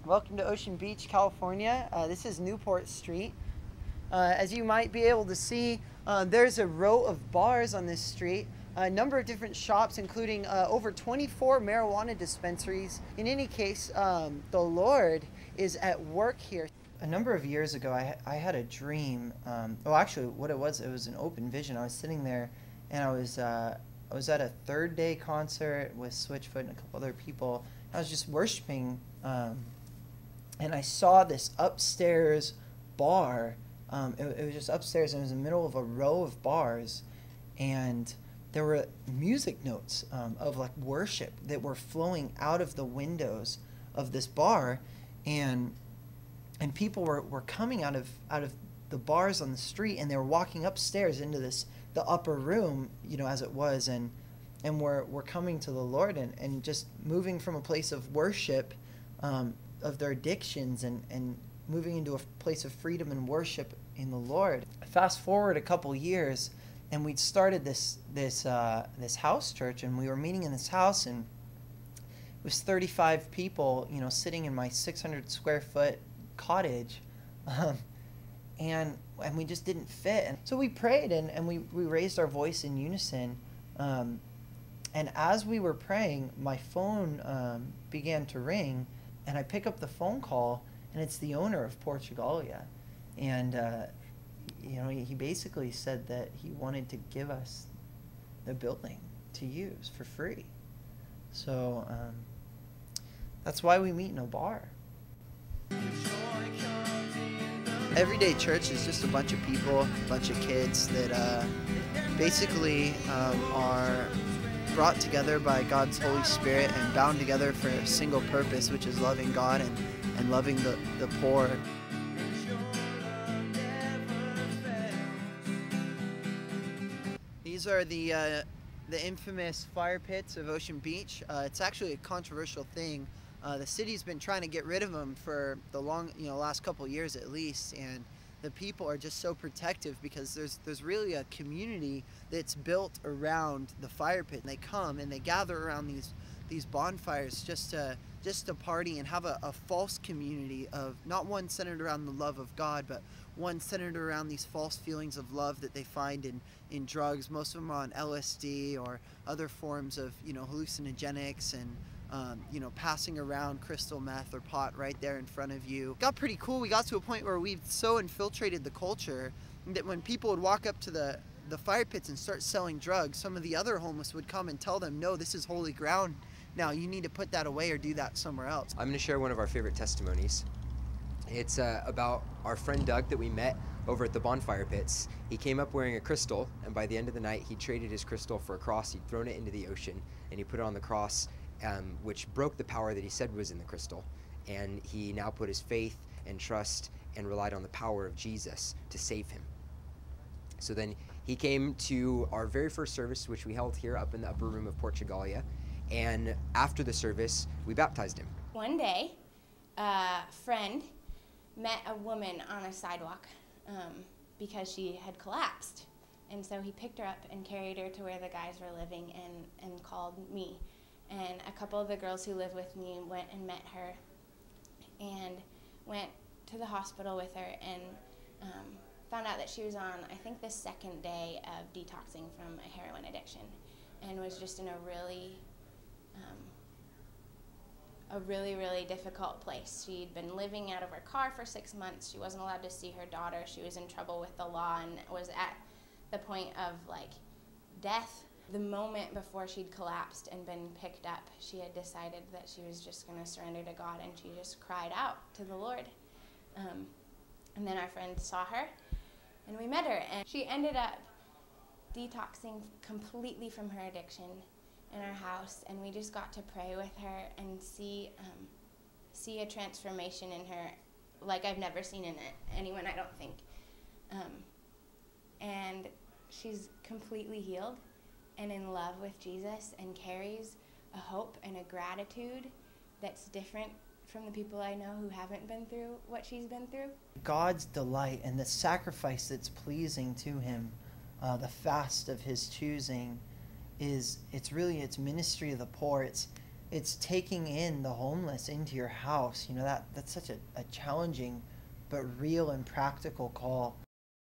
Welcome to Ocean Beach, California. This is Newport Street. As you might be able to see, there's a row of bars on this street, a number of different shops, including over 24 marijuana dispensaries. In any case, the Lord is at work here. A number of years ago, I had a dream. Actually, what it was an open vision. I was sitting there, and I was at a Third Day concert with Switchfoot and a couple other people. I was just worshiping, and I saw this upstairs bar. It was just upstairs, and it was in the middle of a row of bars, and there were music notes of like worship that were flowing out of the windows of this bar, and people were coming out of the bars on the street, and they were walking upstairs into the upper room, as it was, and we're coming to the Lord and just moving from a place of worship of their addictions and moving into a place of freedom and worship in the Lord. Fast forward a couple years, and we'd started this house church, and we were meeting in this house, and it was 35 people, sitting in my 600 square foot cottage, and we just didn't fit. And so we prayed, and we raised our voice in unison, and as we were praying, my phone began to ring, and I pick up the phone call, and it's the owner of Portugalia, and he basically said that he wanted to give us the building to use for free. So that's why we meet in a bar. Everyday Church is just a bunch of people, a bunch of kids that basically are brought together by God's Holy Spirit and bound together for a single purpose, which is loving God and loving the poor. These are the infamous fire pits of Ocean Beach. It's actually a controversial thing. The city's been trying to get rid of them for the last couple of years at least, and the people are just so protective because there's really a community that's built around the fire pit. And they come and they gather around these bonfires just to party and have a false community of not one centered around the love of God, but one centered around these false feelings of love that they find in drugs. Most of them are on LSD or other forms of hallucinogenics, and passing around crystal meth or pot right there in front of you. It got pretty cool. We got to a point where we've so infiltrated the culture that when people would walk up to the fire pits and start selling drugs, some of the other homeless would come and tell them, no, this is holy ground now, you need to put that away or do that somewhere else. I'm going to share one of our favorite testimonies. It's about our friend Doug that we met over at the bonfire pits. He came up wearing a crystal, and by the end of the night he traded his crystal for a cross. He'd thrown it into the ocean, and he put it on the cross, which broke the power that he said was in the crystal. And he now put his faith and trust and relied on the power of Jesus to save him. So then he came to our very first service, which we held here up in the upper room of Portugalia, and after the service we baptized him. One day a friend met a woman on a sidewalk because she had collapsed, and so he picked her up and carried her to where the guys were living and called me. And a couple of the girls who live with me went and met her and went to the hospital with her, and found out that she was on, I think, the second day of detoxing from a heroin addiction, and was just in a really really difficult place. She'd been living out of her car for 6 months. She wasn't allowed to see her daughter. She was in trouble with the law and was at the point of death. The moment before she'd collapsed and been picked up, she had decided that she was just going to surrender to God, and she just cried out to the Lord. And then our friend saw her, and we met her, and she ended up detoxing completely from her addiction in our house, and we just got to pray with her and see a transformation in her like I've never seen in anyone, I don't think. And she's completely healed and in love with Jesus, and carries a hope and a gratitude that's different from the people I know who haven't been through what she's been through. God's delight and the sacrifice that's pleasing to him, the fast of his choosing, it's ministry of the poor. it's taking in the homeless into your house. You know, that's such a challenging but real and practical call.